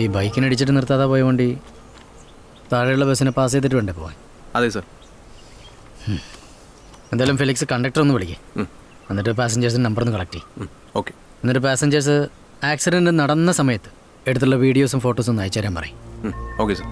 ഈ ബൈക്കിനടിച്ചിട്ട് നിർത്താതെ പോയ വണ്ടി താഴെയുള്ള ബസ്സിനെ പാസ് ചെയ്തിട്ട് വേണ്ടേ പോവാൻ? അതെ സർ. എന്തായാലും ഫെലിക്സ് കണ്ടക്ടർ ഒന്ന് വിളിക്കേ, എന്നിട്ട് പാസഞ്ചേഴ്സിൻ്റെ നമ്പർ ഒന്ന് കളക്ട് ചെയ്യും. ഓക്കെ. എന്നിട്ട് പാസഞ്ചേഴ്സ് ആക്സിഡൻറ്റ് നടന്ന സമയത്ത് എടുത്തുള്ള വീഡിയോസും ഫോട്ടോസും ഒന്ന് അയച്ചു തരാൻ പറയും. Okay sir.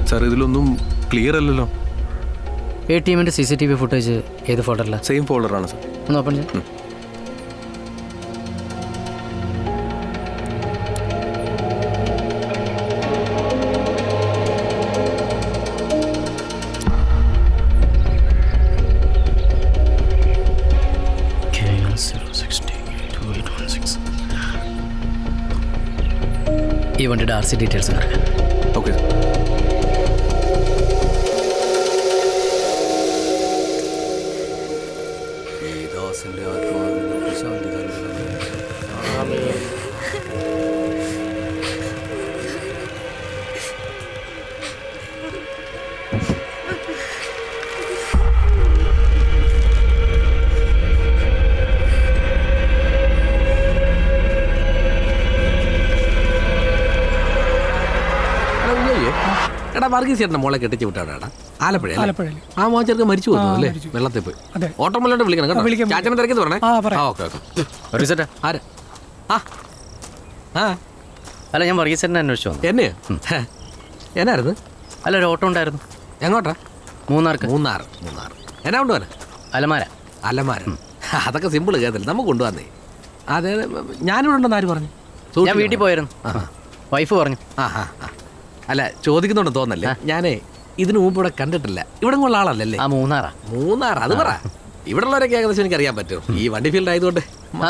സാർ ഇതിലൊന്നും ക്ലിയർ അല്ലല്ലോ. ATMൻ്റെ CCTV ഫുട്ടേജ് ഏത് ഫോൾഡറിലാണ്? സെയിം ഫോൾഡറാണ് സാർ. ഒന്ന് ഓപ്പൺ ചെയ്യാം. ഈ വണ്ടിയുടെ RC ഡീറ്റെയിൽസ് നടക്കാം. Okay sir. എടാ വർഗീസ് ചേട്ടൻ്റെ മോളെ കെട്ടിച്ച് വിട്ടാടാ ആലപ്പുഴ. ആ മോൻ ചെറുക്കൻ മരിച്ചു പോകുന്നു അല്ലേ? വെള്ളത്തിൽ പോയി. ഓട്ടോമല്ലോട്ട് വിളിക്കണം കേട്ടോ. ചാച്ചനെ തിരക്കിന്ന് പറഞ്ഞേ. Okay okay. ആരാ? ആ അല്ല, ഞാൻ വർഗീസേട്ടനെ അന്വേഷിച്ചു വന്നു. എന്നെയോ? എന്നായിരുന്നു? അല്ല, ഒരു ഓട്ടോ ഉണ്ടായിരുന്നു. എങ്ങോട്ടാ? മൂന്നാർക്ക്. മൂന്നാർ. എന്നാ കൊണ്ടുപോകാൻ? അലമാര. അതൊക്കെ സിമ്പിൾ കേട്ടില്ല, നമുക്ക് കൊണ്ടുവന്നേ. അതെ, ഞാനിവിടെ ഉണ്ടെന്ന് ആര് പറഞ്ഞു? ഞാൻ വീട്ടിൽ പോയായിരുന്നു. വൈഫ് പറഞ്ഞു. അല്ല, ചോദിക്കുന്നുണ്ടെന്ന് തോന്നല്ലേ? ഞാനേ ഇതിനു മുമ്പ് ഇവിടെ കണ്ടിട്ടില്ല. ഇവിടെ ഉള്ള ആളല്ലേ? മൂന്നാർ. അത് പറ. ഇവിടെ ഉള്ളവരൊക്കെ ഏകദേശം എനിക്ക് അറിയാൻ പറ്റും, ഈ വണ്ടി ഫീൽഡ് ആയതുകൊണ്ട്.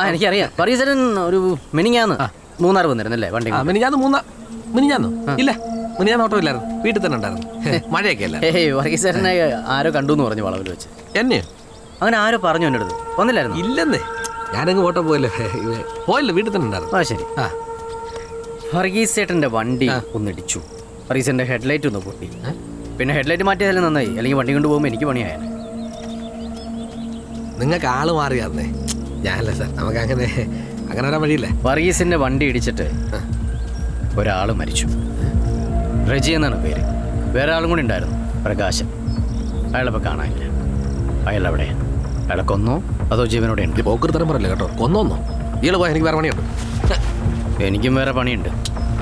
എനിക്കറിയാം. വർഗീസേട്ടൻ ഒരു മിനിഞ്ഞാന്ന് മൂന്നാർ വന്നിരുന്നല്ലേ വണ്ടി? മിനിഞ്ഞാന്നോ? ഇല്ല, മിനിഞ്ഞാന്ന് ഓട്ടോ ഇല്ലായിരുന്നു, വീട്ടിൽ തന്നെ ഉണ്ടായിരുന്നു. മഴയൊക്കെ അല്ല. വർഗീസേട്ടനെ ആരോ കണ്ടു എന്ന് പറഞ്ഞു വളവിൽ വെച്ച്. എന്നെയോ? അങ്ങനെ ആരോ പറഞ്ഞു എൻ്റെ അടുത്ത്. വന്നില്ലായിരുന്നു? ഇല്ലെന്നേ, ഞാനങ്ങ് ഓട്ടോ പോയില്ല, വീട്ടിൽ തന്നെ ഉണ്ടായിരുന്നു. ശരി. വർഗീസേട്ടൻ്റെ വണ്ടി ഒന്നിടിച്ചു. വർഗീസേട്ടൻ്റെ ഹെഡ്ലൈറ്റ് ഒന്ന് പൊട്ടി. പിന്നെ ഹെഡ്ലൈറ്റ് മാറ്റിയതെല്ലാം നന്നായി, അല്ലെങ്കിൽ വണ്ടി കൊണ്ട് പോകുമ്പോൾ എനിക്ക് പണിയായാണ്. നിങ്ങൾക്ക് ആള് മാറിയായിരുന്നേ. ഞാനല്ല സാർ, നമുക്ക് അങ്ങനെ വരാൻ വഴിയില്ല. വർഗീസിൻ്റെ വണ്ടി ഇടിച്ചിട്ട് ഒരാൾ മരിച്ചു. റജി എന്നാണ് പേര്. വേറെ ആളും കൂടി ഉണ്ടായിരുന്നു, പ്രകാശൻ. അയാളിപ്പോൾ കാണാനില്ല. അയാൾ എവിടെ? അയാളെ കൊന്നോ അതോ ജീവനോടെ ഉണ്ട്? പോക്കൃത്തരം പറയല്ലേ കേട്ടോ. കൊന്നോന്നോ? ഇയാൾ പോയാൽ എനിക്ക് വേറെ പണിയുണ്ട്. എനിക്കും വേറെ പണിയുണ്ട്.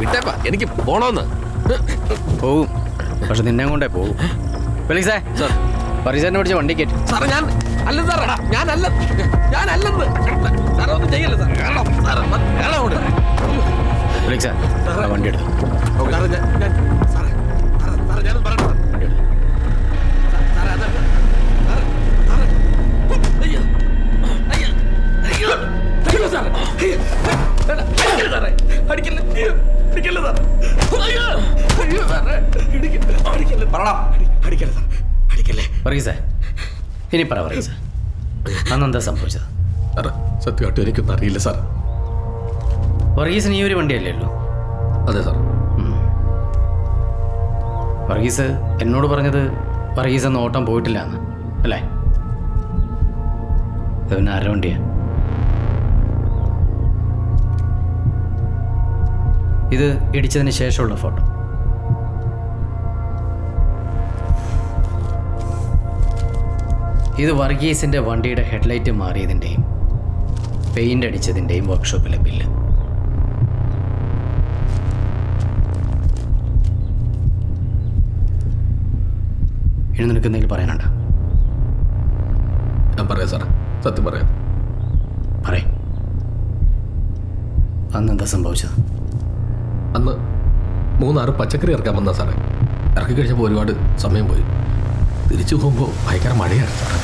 വിട്ടേപ്പാ, എനിക്ക് പോണോന്ന്. പോവും, പക്ഷെ നിന്നെ കൊണ്ടേ പോവും. ഫെലിക്സേ, സാർ വർഗീസേട്ടനെ പിടിച്ച വണ്ടി കയറ്റി. സാറേ അല്ല സാറേ, ഞാനല്ലെന്ന് സാറേ, ഒന്നും ചെയ്യല്ലേ സാർ. ഫെലിക്സേ, വണ്ടി എടുത്തു. വർഗീസേ, ഇനി പറ വർഗീസേ, അന്നെന്താ സംഭവിച്ചത്? സത്യമായിട്ടും എനിക്കൊന്നും അറിയില്ല സാർ. വർഗീസിന് ഈ ഒരു വണ്ടിയല്ലേ ഉള്ളൂ? അതെ സാർ. വർഗീസ് എന്നോട് പറഞ്ഞത് വർഗീസ് അന്ന് ഓട്ടം പോയിട്ടില്ല എന്ന് അല്ലേ? ഇത് പിന്നെ ആരുടെ വണ്ടിയാ? ഇത് ഇടിച്ചതിന് ശേഷമുള്ള ഫോട്ടോ. ഇത് വർഗീസിൻ്റെ വണ്ടിയുടെ ഹെഡ്ലൈറ്റ് മാറിയതിൻ്റെയും പെയിൻ്റ് അടിച്ചതിൻ്റെയും വർക്ക്ഷോപ്പിലെ ബില്ല്. ഇനി നിനക്ക് എന്തെങ്കിലും പറയാനുണ്ടോ? ഞാൻ പറയാം സാറേ, സത്യം പറയാം. പറയും. അന്ന് എന്താ സംഭവിച്ചത്? അന്ന് 3 പച്ചക്കറി ഇറക്കാൻ വന്നാ സാറേ. ഇറക്കി കഴിച്ചപ്പോൾ ഒരുപാട് സമയം പോയി. തിരിച്ചു പോകുമ്പോൾ ഭയങ്കര മഴയാണ് സാറേ.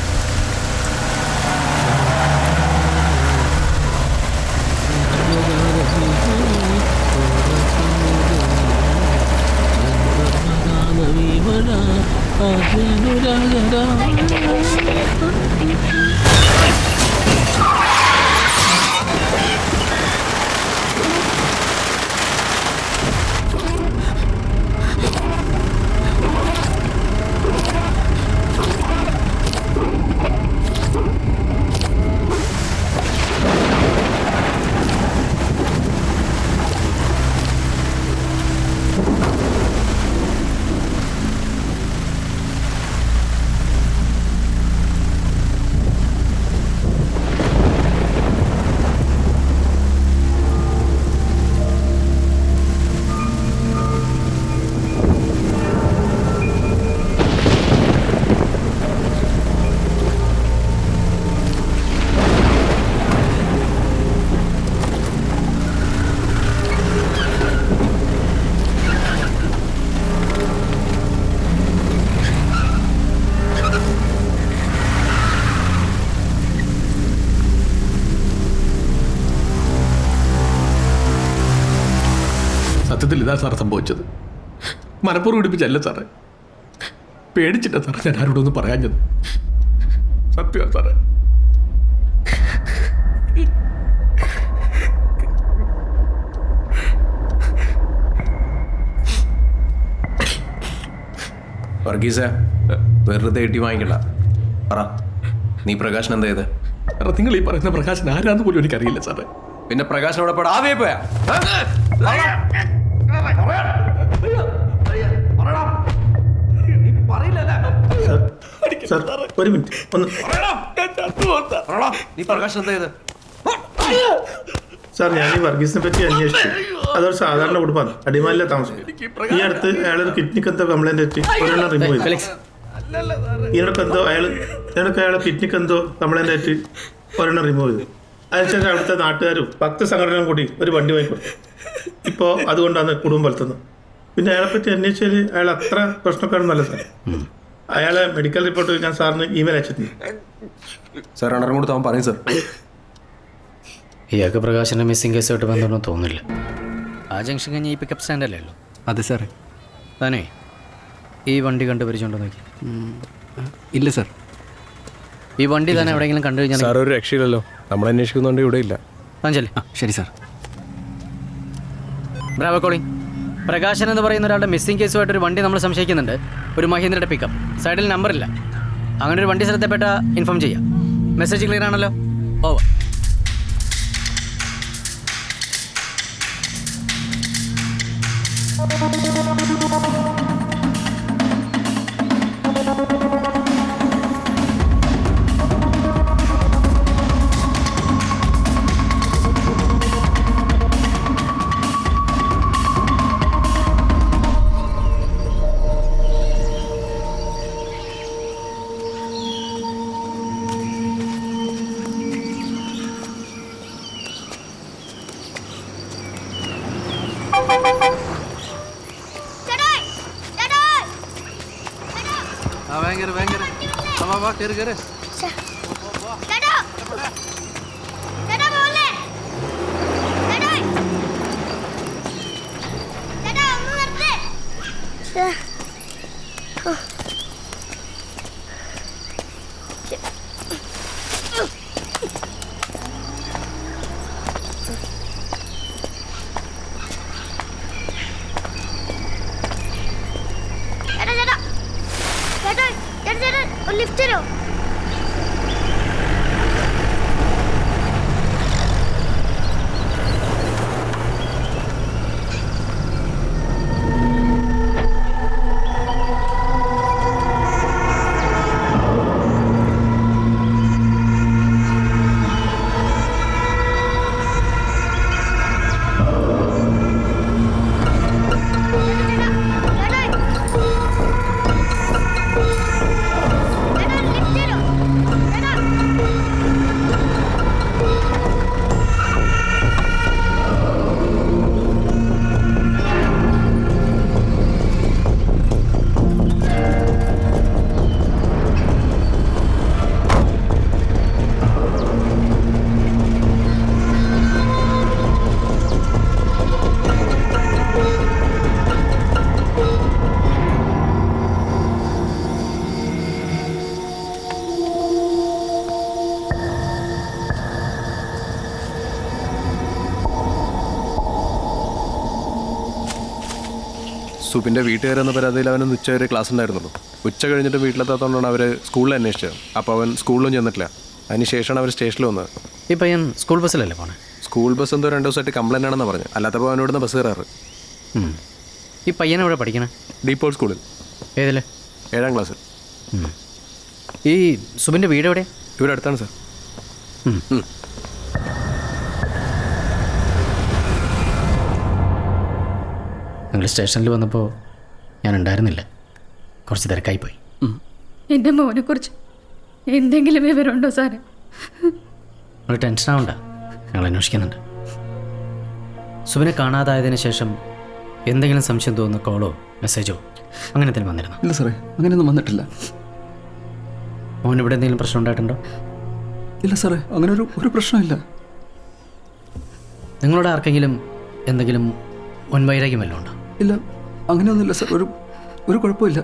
സത്യത്തിൽ ഇതാ സാറേ സംഭവിച്ചത്. മനപ്പൂർവ്വം പിടിപ്പിച്ചല്ല സാറേ, പേടിച്ചിട്ടാ സാറേ ഞാൻ ആരോടൊന്നും പറയാഞ്ഞത്. സത്യമാണ് സാറേ. വർഗീസ, വെറുതെ ഇട്ടി വാങ്ങിക്കണ്ട. പറ, നീ പ്രകാശൻ എന്താ ചെയ്ത്? നിങ്ങൾ ഈ പറയുന്ന പ്രകാശൻ ആരാന്ന് പോലും എനിക്കറിയില്ല സാറേ. പിന്നെ പ്രകാശൻ അവിടെ പോടാ ആവേ പോയാ? സാർ ഒരു മിനിറ്റ് ഒന്ന്. നീ പ്രകാശൻ എന്താ ചെയ്ത്? സാർ ഞാൻ ഈ വർഗീസിനെ പറ്റി അന്വേഷിച്ചു. അതൊരു സാധാരണ കുടുംബമാണ്, അടിമാലിലെ താമസം. ഈ അടുത്ത് അയാളൊരു കിഡ്നിക്ക് എന്തോ കംപ്ലൈന്റ് പറ്റി ഒരെണ്ണം റിമൂവ് ചെയ്തു. ഇതിനൊക്കെന്തോ അയാളെ കിഡ്നിക്ക് എന്തോ കംപ്ലൈന്റ് ആയിട്ട് ഒരെണ്ണം റിമൂവ് ചെയ്തു. അതിനുശേഷം അവിടുത്തെ നാട്ടുകാരും ഭക്തസംഘടനയും കൂടി ഒരു വണ്ടി വാങ്ങിക്കൊടുത്തു. ഇപ്പോൾ അതുകൊണ്ടാണ് കുടുംബം വളർത്തുന്നത്. പിന്നെ അയാളെപ്പറ്റി അന്വേഷിച്ചാൽ അയാൾ അത്ര പ്രശ്നക്കാരൊന്നുമല്ല സാർ. അയാളെ മെഡിക്കൽ റിപ്പോർട്ട് ഞാൻ സാറിന് ഇമെയിൽ അയച്ചിട്ടുണ്ട്. സാർ അണ്ടറും കൂടെ അവൻ പറയും സാർ. ഇയാൾക്ക് പ്രകാശൻ്റെ മിസ്സിംഗ് കേസുമായിട്ട് ബന്ധമൊന്നും തോന്നില്ല. ആ ജംഗ്ഷൻ കഴിഞ്ഞ് ഈ പിക്കപ്പ് സ്റ്റാൻഡല്ലേ ഉള്ളൂ? അതെ സാറേ. താനേ ഈ വണ്ടി കണ്ടു പരിചയമുണ്ടോ നോക്കി? ഇല്ല സാർ. ഈ വണ്ടി തന്നെ എവിടെയെങ്കിലും കണ്ടു കഴിഞ്ഞാൽ സാർ ഒരു രക്ഷയില്ലല്ലോ, നമ്മൾ അന്വേഷിക്കുന്നുണ്ട് ഇവിടെ ഇല്ല. അഞ്ചല്ലേ? ശരി സാർ. Bravo calling. പ്രകാശൻ എന്ന് പറയുന്ന ഒരാളുടെ മിസ്സിംഗ് കേസുമായിട്ടൊരു വണ്ടി നമ്മൾ സംശയിക്കുന്നുണ്ട്. ഒരു മഹീന്ദ്രയുടെ പിക്കപ്പ്, സൈഡിൽ നമ്പറില്ല. അങ്ങനെ ഒരു വണ്ടി ശ്രദ്ധപ്പെട്ട ഇൻഫോം ചെയ്യാം. മെസ്സേജ് ക്ലിയർ ആണല്ലോ? ഓവർ. ഭയങ്കര കയറി കയറി. ലിഫ്റ്റ് തരോ? സുബിൻ്റെ വീട്ടുകാരെന്ന പരാതിയിൽ അവന് ഉച്ച വരെ ക്ലാസ് ഉണ്ടായിരുന്നുള്ളൂ. ഉച്ച കഴിഞ്ഞിട്ട് വീട്ടിലെത്താത്തതുകൊണ്ടാണ് അവർ സ്കൂളിൽ അന്വേഷിച്ചത്. അപ്പോൾ അവൻ സ്കൂളിലും ചെന്നിട്ടില്ല. അതിന് ശേഷമാണ് അവർ സ്റ്റേഷനിൽ വന്നത്. ഈ പയ്യൻ സ്കൂൾ ബസ്സിലല്ലേ പോണേ? സ്കൂൾ ബസ് എന്തോ 2 ദിവസമായിട്ട് കംപ്ലൈൻ്റ് ആണെന്ന് പറഞ്ഞു. അല്ലാത്തപ്പോൾ അവനോട് ബസ് കയറാറ്. ഈ പയ്യൻ എവിടെ പഠിക്കണേ? ഡീപ്പോൾ സ്കൂളിൽ. ഏതിൽ? 7ാം ക്ലാസ്സിൽ. ഈ സുബിൻ്റെ വീട് എവിടെയാണ്? ഇവിടെ അടുത്താണ് സാർ. നിങ്ങൾ സ്റ്റേഷനിൽ വന്നപ്പോൾ ഞാൻ ഉണ്ടായിരുന്നില്ല, കുറച്ച് തിരക്കായിപ്പോയി. എൻ്റെ മോനെക്കുറിച്ച് എന്തെങ്കിലും വിവരമുണ്ടോ സാറേ? നിങ്ങൾ ടെൻഷൻ ആവണ്ട, ഞങ്ങൾ അന്വേഷിക്കുന്നുണ്ട്. സുബിനെ കാണാതായതിനു ശേഷം എന്തെങ്കിലും സംശയം തോന്നുന്ന കോളോ മെസ്സേജോ അങ്ങനെ എന്തെങ്കിലും വന്നിരുന്നു? ഇല്ല സാറേ, അങ്ങനെയൊന്നും വന്നിട്ടില്ല. മോൻ ഇവിടെ എന്തെങ്കിലും പ്രശ്നം ഉണ്ടായിട്ടുണ്ടോ? ഇല്ല സാറേ, അങ്ങനെ ഒരു പ്രശ്നമില്ല. നിങ്ങളോട് ആർക്കെങ്കിലും എന്തെങ്കിലും മുൻവൈരാഗ്യം വല്ലതും ഉണ്ടോ? ഇല്ല, അങ്ങനെയൊന്നുമില്ല സാർ. ഒരു കുഴപ്പമില്ല.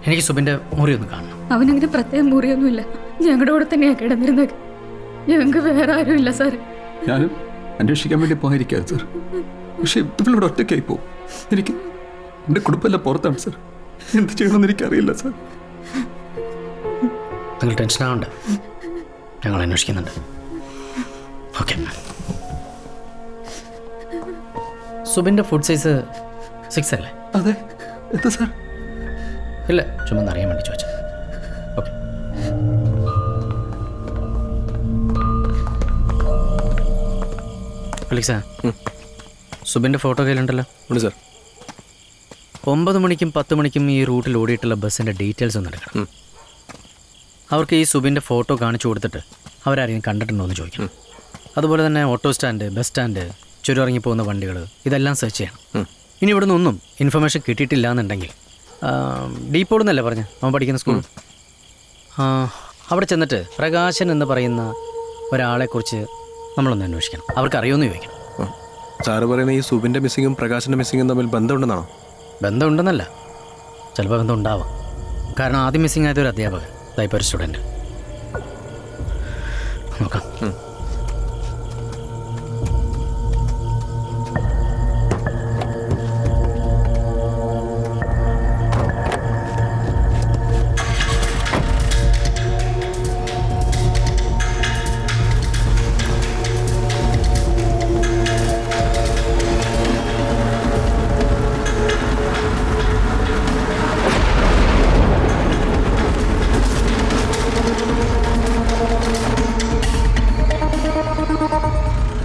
എനിക്ക് സുബിൻ്റെ മുറി ഒന്ന് കാണണം. അവനങ്ങനെ പ്രത്യേകം മുറിയൊന്നുമില്ല, ഞങ്ങളുടെ കൂടെ തന്നെയാണ് കിടന്നിരുന്നത്. ഞങ്ങൾക്ക് വേറെ ആരും ഇല്ല സാറേ. ഞാനും അന്വേഷിക്കാൻ വേണ്ടി പോയിരിക്കാതെ സാർ. പക്ഷേ ഇവളിവിടെ ഒറ്റയ്ക്കായി പോകും. എൻ്റെ കുടുംബമെല്ലാം പുറത്താണ് സാർ. എന്ത് ചെയ്യണമെന്ന് എനിക്കറിയില്ല സാർ. നിങ്ങൾ ടെൻഷൻ ആവണ്ട, ഞങ്ങൾ അന്വേഷിക്കുന്നുണ്ട്. ഓക്കെ. സുബിൻ്റെ ഫുഡ് സൈസ് 6 അല്ലേ? അതെ. എന്താ സാർ? ഇല്ല, ചുമ്മാ അറിയാൻ വേണ്ടി ചോദിച്ചു. ഓക്കെ. ഫെലിക്സാ, സുബിൻ്റെ ഫോട്ടോ കയ്യിലുണ്ടല്ലോ? ഉണ്ട് സാർ. 9 മണിക്കും 10 മണിക്കും ഈ റൂട്ടിൽ ഓടിയിട്ടുള്ള ബസ്സിൻ്റെ ഡീറ്റെയിൽസ് ഒന്നും എടുക്കണം. അവർക്ക് ഈ സുബിൻ്റെ ഫോട്ടോ കാണിച്ചു കൊടുത്തിട്ട് അവരാരെയും കണ്ടിട്ടുണ്ടോ എന്ന് ചോദിക്കണം. അതുപോലെ തന്നെ ഓട്ടോ സ്റ്റാൻഡ്, ബസ് സ്റ്റാൻഡ്, ചുരുറങ്ങി പോകുന്ന വണ്ടികൾ, ഇതെല്ലാം സെർച്ച് ചെയ്യണം. ഇനി ഇവിടെ നിന്നൊന്നും ഇൻഫർമേഷൻ കിട്ടിയിട്ടില്ല എന്നുണ്ടെങ്കിൽ ഡീപ്പോൾ എന്നല്ലേ പറഞ്ഞ് അവൻ പഠിക്കുന്ന സ്കൂൾ, അവിടെ ചെന്നിട്ട് പ്രകാശൻ എന്ന് പറയുന്ന ഒരാളെക്കുറിച്ച് നമ്മളൊന്ന് അന്വേഷിക്കണം. അവർക്ക് അറിയുമെന്ന് ചോദിക്കണം. സാറ് പറയുന്ന ഈ സുബിൻ്റെ മിസ്സിങ്ങും പ്രകാശിൻ്റെ മിസ്സിങ്ങും തമ്മിൽ ബന്ധമുണ്ടെന്നാണോ? ബന്ധമുണ്ടെന്നല്ല, ചിലപ്പോൾ ബന്ധം ഉണ്ടാവാം. കാരണം ആദ്യം മിസ്സിങ് ആയത് ഒരു അധ്യാപകൻ, ഇപ്പോൾ ഒരു സ്റ്റുഡൻറ്റ്. നോക്കാം.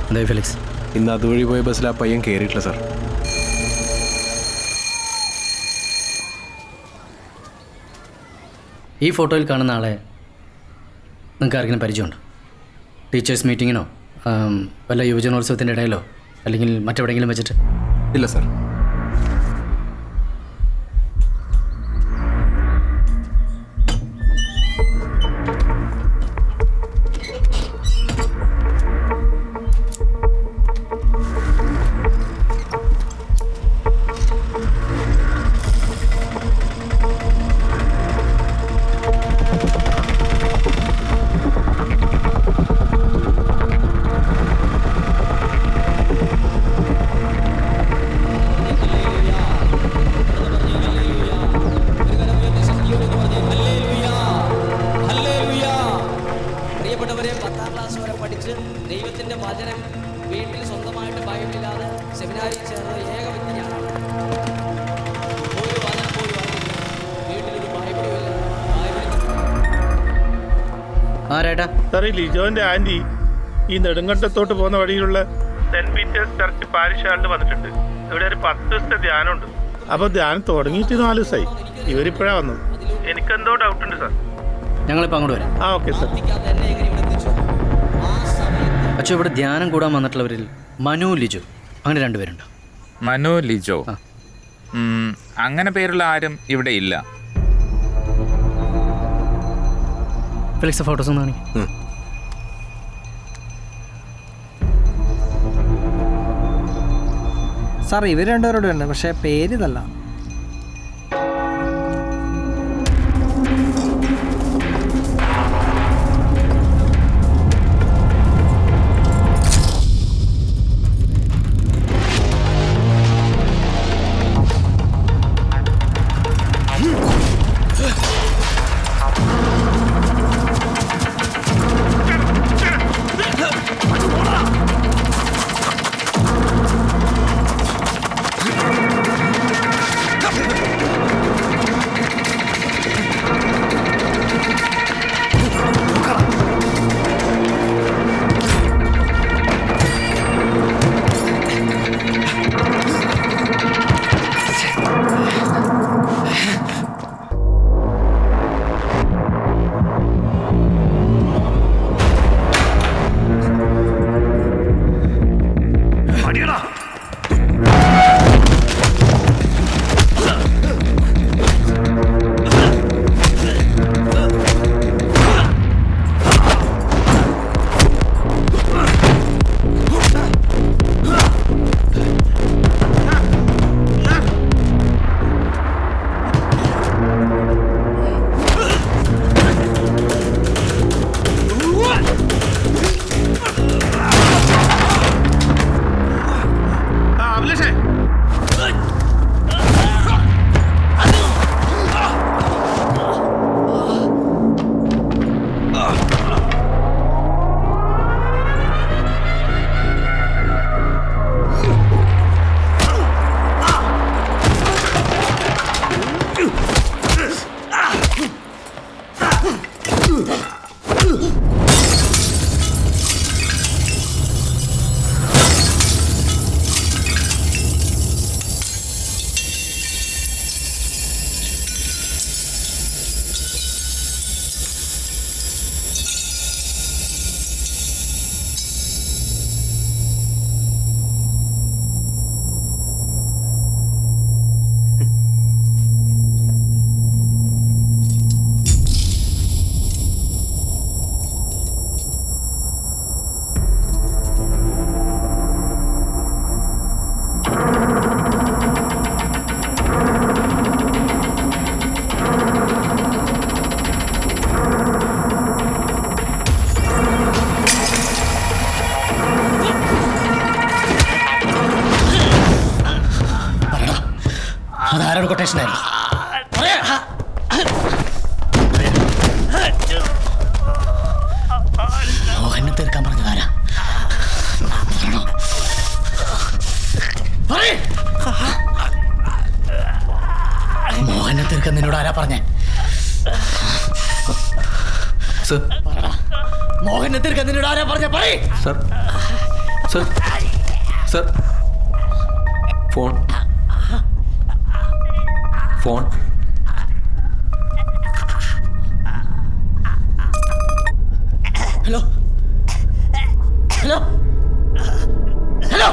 എന്തായി ഫെലിക്സ്? ഇന്ന് അതുവഴി പോയ ബസ്സിൽ ആ പയ്യൻ കയറിയിട്ടില്ല സാർ. ഈ ഫോട്ടോയിൽ കാണുന്ന ആളെ നിങ്ങൾക്ക് ആർക്കെങ്കിലും പരിചയമുണ്ടോ? ടീച്ചേഴ്സ് മീറ്റിങ്ങിനോ വല്ല യുവജനോത്സവത്തിൻ്റെ ഇടയിലോ അല്ലെങ്കിൽ മറ്റെവിടെയെങ്കിലും വെച്ചിട്ട്? ഇല്ല സാർ. പ്രിയപ്പെട്ടവരെ, 10ാം ക്ലാസ് വരെ പഠിച്ച് ദൈവത്തിൻ്റെ വചനം വീട്ടിൽ സ്വന്തമായിട്ട് ബൈബിളില്ലാതെ സെമിനാരിൽ ചേർന്ന ഏക വ്യക്തി ഞാനാണ്. ഒരു വചനം പോലും അറിയില്ല, വീട്ടിലൊരു ബൈബിളുമില്ല. ആരേട്ടാ? സാറേ, ലിജോന്റെ ആന്റി ഈ നെടുങ്കണ്ടത്തോട്ട് പോകുന്ന വഴിയിലുള്ള സെന്റ് പീറ്റേഴ്സ് ചർച്ച് പാരിഷ് ഹാളിൽ വന്നിട്ടുണ്ട്. ഇവിടെ ഒരു 10 ദിവസത്തെ ധ്യാനമുണ്ട്. അപ്പോൾ ധ്യാനം തുടങ്ങിയിട്ട് 4 ദിവസമായി. ഇവരിപ്പോഴാണ് വന്നത്. എനിക്കെന്തോ ഡൗട്ടുണ്ട് സാർ. ഞങ്ങളിപ്പോൾ അങ്ങോട്ട് വരാം. Okay sir. അച്ഛൻ, ഇവിടെ ധ്യാനം കൂടാൻ വന്നിട്ടുള്ളവരിൽ മനു, ലിജു അങ്ങനെ 2 പേരുണ്ടോ? മനു, ലിജോ? അങ്ങനെ പേരുള്ള ആരും ഇവിടെ ഇല്ല. ഫെലിക്സ്, ഫോട്ടോസ് ഒന്ന് കാണിക്കും. സാർ, ഇവർ 2 പേരോട് ഉണ്ട്, പക്ഷേ പേര് ഇതല്ല. സർ മോഹനെ തീർക്കാൻ നിന്നോട് ആരാ പറഞ്ഞ പറയേ. Sir sir sir phone phone hello hello hello.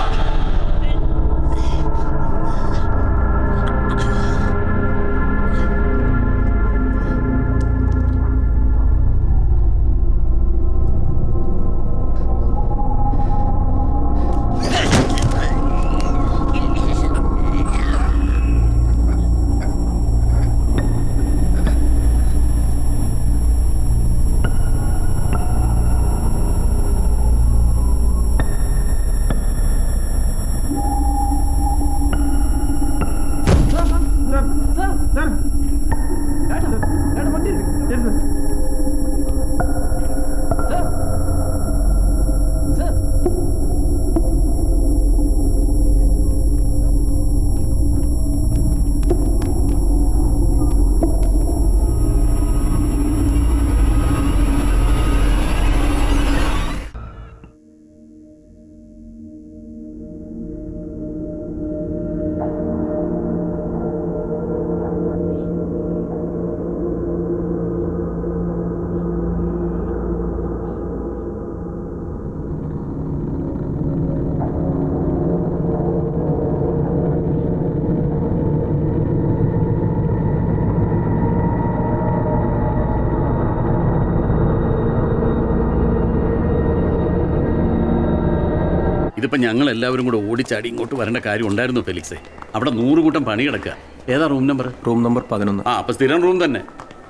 ഇതിപ്പോൾ ഞങ്ങൾ എല്ലാവരും കൂടെ ഓടിച്ചാടി ഇങ്ങോട്ട് വരേണ്ട കാര്യം ഉണ്ടായിരുന്നു ഫെലിക്സേ. അവിടെ 100 കൂട്ടം പണി കിടക്കുക. ഏതാ റൂം നമ്പർ? Room number 11. ആ, അപ്പോൾ സ്ഥിരം റൂം തന്നെ.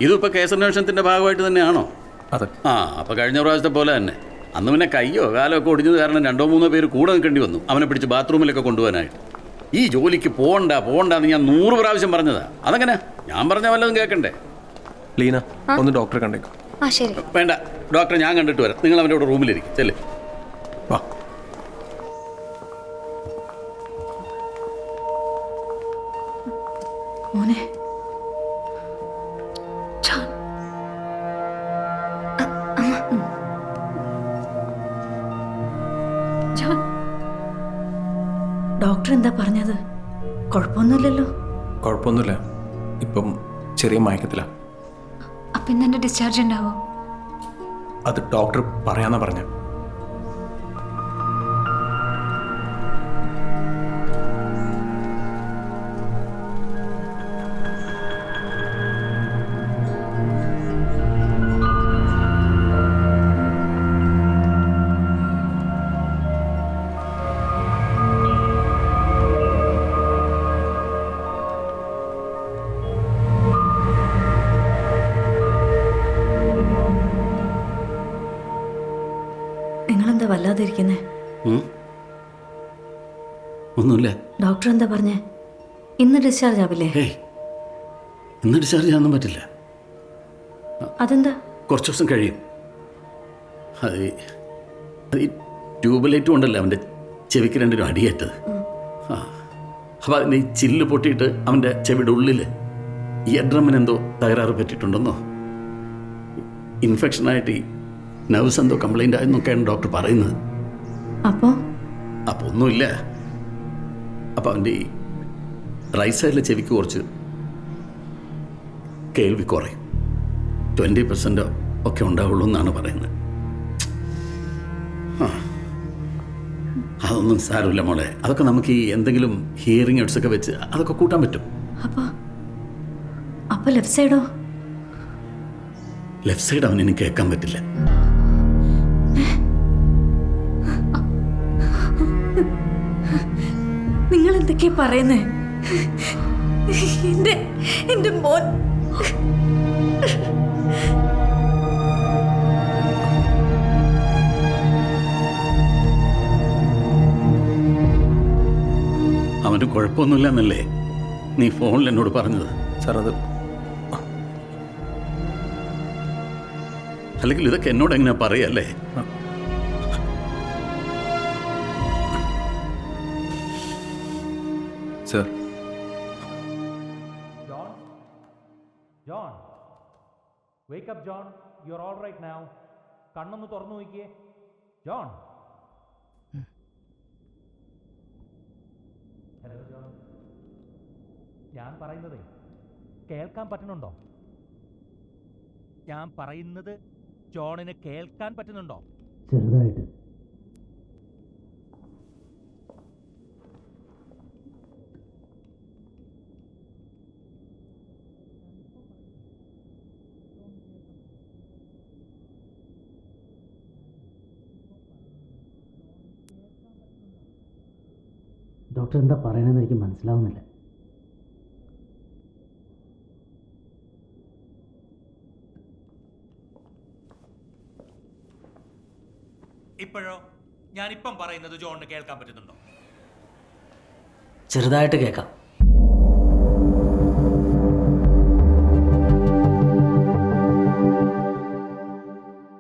ഇതിപ്പോൾ കേസന്വേഷണത്തിൻ്റെ ഭാഗമായിട്ട് തന്നെയാണോ? അതെ. ആ, അപ്പോൾ കഴിഞ്ഞ പ്രാവശ്യത്തെ പോലെ തന്നെ. അന്ന് പിന്നെ കയ്യോ കാലോ ഒക്കെ ഒടിഞ്ഞത് കാരണം 2-3 പേര് കൂടെ നിൽക്കേണ്ടി വന്നു അവനെ പിടിച്ച് ബാത്റൂമിലൊക്കെ കൊണ്ടുപോകാനായിട്ട്. ഈ ജോലിക്ക് പോകണ്ടെന്ന് ഞാൻ 100 പ്രാവശ്യം പറഞ്ഞതാ. അതങ്ങനെ ഞാൻ പറഞ്ഞ വല്ലതും കേൾക്കണ്ടേ? ലീന, ഒന്ന് ഡോക്ടറെ കണ്ടേക്കും. ആ ശരി. വേണ്ട, ഡോക്ടറെ ഞാൻ കണ്ടിട്ട് വരാം. നിങ്ങൾ അവൻ്റെ കൂടെ റൂമിലിരിക്കും. ചെല്ലേ. വാ. മോനെ ഡോക്ടർ എന്താ പറഞ്ഞത്? കുഴപ്പമൊന്നുമില്ലല്ലോ? കുഴപ്പമൊന്നുമില്ല, ഇപ്പം ചെറിയ മയക്കത്തില. അപ്പം ഇന്ന് എൻ്റെ ഡിസ്ചാർജ് ഉണ്ടാവോ? അത് ഡോക്ടർ പറയാന്നാ പറഞ്ഞ. നിങ്ങളെന്താ വല്ലാതിരിക്കുന്നേ? ഒന്നുമില്ല. ഡോക്ടർ എന്താ പറഞ്ഞേ? ഇന്ന് ഡിസ്ചാർജ് ആവില്ലേ? ഇന്ന് ഡിസ്ചാർജ് ചെയ്യാനൊന്നും പറ്റില്ല. അതെന്താ? കുറച്ച് ദിവസം കഴിയും. അത് ഈ ട്യൂബ് ലൈറ്റ് കൊണ്ടല്ല അവൻ്റെ ചെവിക്ക് 2 അടിയേറ്റത്. ആ, അപ്പോൾ അതിൻ്റെ ഈ ചില്ല് പൊട്ടിയിട്ട് അവൻ്റെ ചെവിയുടെ ഉള്ളിൽ ഇയർ ഡ്രമ്മിന് എന്തോ തകരാറ് പറ്റിയിട്ടുണ്ടെന്നോ ഇൻഫെക്ഷനായിട്ട് ഈ നർവ്സ് എന്തോ കംപ്ലൈൻ്റ് ആയെന്നൊക്കെയാണ് ഡോക്ടർ പറയുന്നത്. അപ്പോൾ ഒന്നുമില്ല. അപ്പോൾ അവൻ്റെ ഈ റൈറ്റ് സൈഡിലെ ചെവിക്ക് കുറച്ച് കേൾവി കുറയും. 20% ഒക്കെ ഉണ്ടാവുള്ളൂ എന്നാണ് പറയുന്നത്. ആ, അതൊന്നും സാരമില്ല മോളെ. അതൊക്കെ നമുക്ക് ഈ എന്തെങ്കിലും ഹിയറിംഗ് എയ്ഡ്സ് ഒക്കെ വെച്ച് അതൊക്കെ കൂട്ടാൻ പറ്റും. അപ്പോൾ ലെഫ്റ്റ് സൈഡോ? ലെഫ്റ്റ് സൈഡ് അവന് എനിക്ക് കേൾക്കാൻ പറ്റില്ല. നിങ്ങൾ എന്തൊക്കെയാ പറയുന്നേ? എന്റെ മോൻ അവന് കുഴപ്പമൊന്നുമില്ല എന്നല്ലേ നീ ഫോണിൽ എന്നോട് പറഞ്ഞത്? സാർ, അത് അല്ലെങ്കിൽ ഇതൊക്കെ എന്നോട് എങ്ങനെയാ പറയല്ലേ? Sir, wake up John, you are all right now. കണ്ണൊന്ന് തുറന്നു നോക്കിയേ ജോൺ. ഹലോ ജോൺ, ഞാൻ പറയുന്നത് കേൾക്കാൻ പറ്റുന്നുണ്ടോ? ഞാൻ പറയുന്നത് ജോണിന് കേൾക്കാൻ പറ്റുന്നുണ്ടോ? ചെറുതായിട്ട്. ഡോക്ടർ എന്താ പറയണമെന്ന് എനിക്ക് മനസ്സിലാവുന്നില്ല. ഇപ്പോഴോ? ഞാനിപ്പം പറയുന്നത് ജോണിന് കേൾക്കാൻ പറ്റുന്നുണ്ടോ? ചെറുതായിട്ട് കേൾക്കാം.